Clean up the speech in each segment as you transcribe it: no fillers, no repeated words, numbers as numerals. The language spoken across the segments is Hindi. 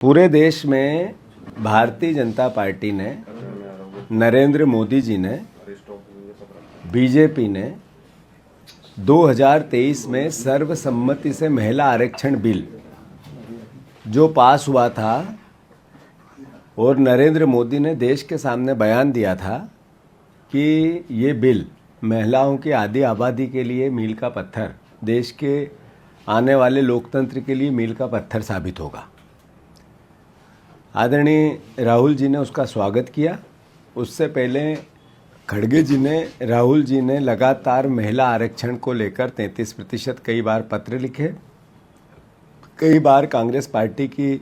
पूरे देश में भारतीय जनता पार्टी ने, नरेंद्र मोदी जी ने, बीजेपी ने 2023 में सर्वसम्मति से महिला आरक्षण बिल जो पास हुआ था और नरेंद्र मोदी ने देश के सामने बयान दिया था कि ये बिल महिलाओं की आधी आबादी के लिए मील का पत्थर, देश के आने वाले लोकतंत्र के लिए मील का पत्थर साबित होगा। आदरणीय राहुल जी ने उसका स्वागत किया। उससे पहले खड़गे जी ने, राहुल जी ने लगातार महिला आरक्षण को लेकर 33% कई बार पत्र लिखे, कई बार कांग्रेस पार्टी की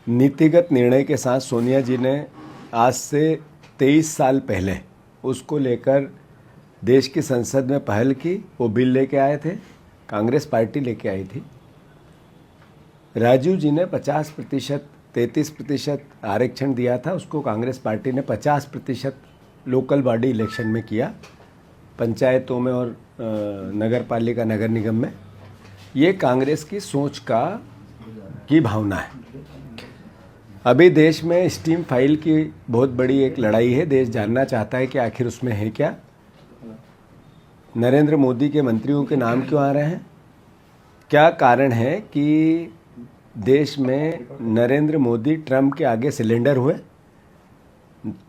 नीतिगत निर्णय के साथ सोनिया जी ने आज से 23 साल पहले उसको लेकर देश की संसद में पहल की। वो बिल लेके आए थे, कांग्रेस पार्टी लेके आई थी। राजीव जी ने 50%, 33% आरक्षण दिया था, उसको कांग्रेस पार्टी ने 50% लोकल बॉडी इलेक्शन में किया, पंचायतों में और नगर पालिका, नगर निगम में। ये कांग्रेस की सोच की भावना है। अभी देश में स्टीम फाइल की बहुत बड़ी एक लड़ाई है। देश जानना चाहता है कि आखिर उसमें है क्या। नरेंद्र मोदी के मंत्रियों के नाम क्यों आ रहे हैं? क्या कारण है कि देश में नरेंद्र मोदी ट्रंप के आगे सिलेंडर हुए?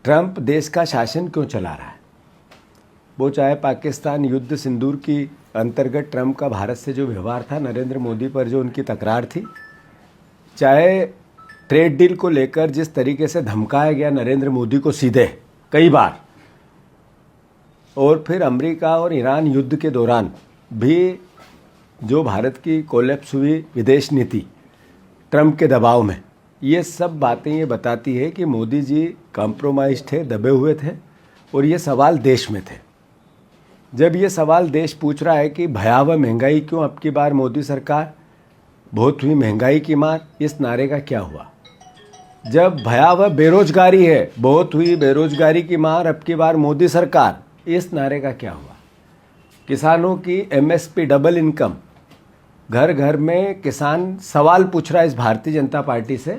ट्रंप देश का शासन क्यों चला रहा है? वो चाहे पाकिस्तान युद्ध सिंदूर की अंतर्गत ट्रंप का भारत से जो व्यवहार था, नरेंद्र मोदी पर जो उनकी तकरार थी, चाहे ट्रेड डील को लेकर जिस तरीके से धमकाया गया नरेंद्र मोदी को सीधे कई बार, और फिर अमेरिका और ईरान युद्ध के दौरान भी जो भारत की कोलैप्स हुई विदेश नीति ट्रंप के दबाव में, ये सब बातें ये बताती है कि मोदी जी कॉम्प्रोमाइज थे, दबे हुए थे। और ये सवाल देश में थे। जब ये सवाल देश पूछ रहा है कि भयावह महंगाई क्यों अब की बार मोदी सरकार, बहुत हुई महंगाई की मार, इस नारे का क्या हुआ? जब भयावह बेरोजगारी है, बहुत हुई बेरोजगारी की मार, अब की बार मोदी सरकार, इस नारे का क्या हुआ? किसानों की एमएसपी, डबल इनकम, घर घर में किसान सवाल पूछ रहा है इस भारतीय जनता पार्टी से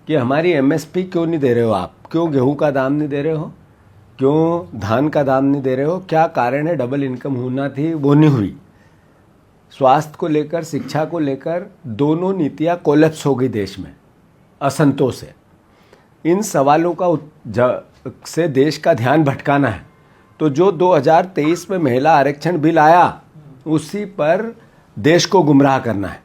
कि हमारी एमएसपी क्यों नहीं दे रहे हो आप? क्यों गेहूं का दाम नहीं दे रहे हो? क्यों धान का दाम नहीं दे रहे हो? क्या कारण है? डबल इनकम होना थी, वो नहीं हुई। स्वास्थ्य को लेकर, शिक्षा को लेकर दोनों नीतियां कोलैप्स हो गई देश में असंतोष से। इन सवालों से देश का ध्यान भटकाना है तो जो 2023 में महिला आरक्षण बिल आया, उसी पर देश को गुमराह करना है।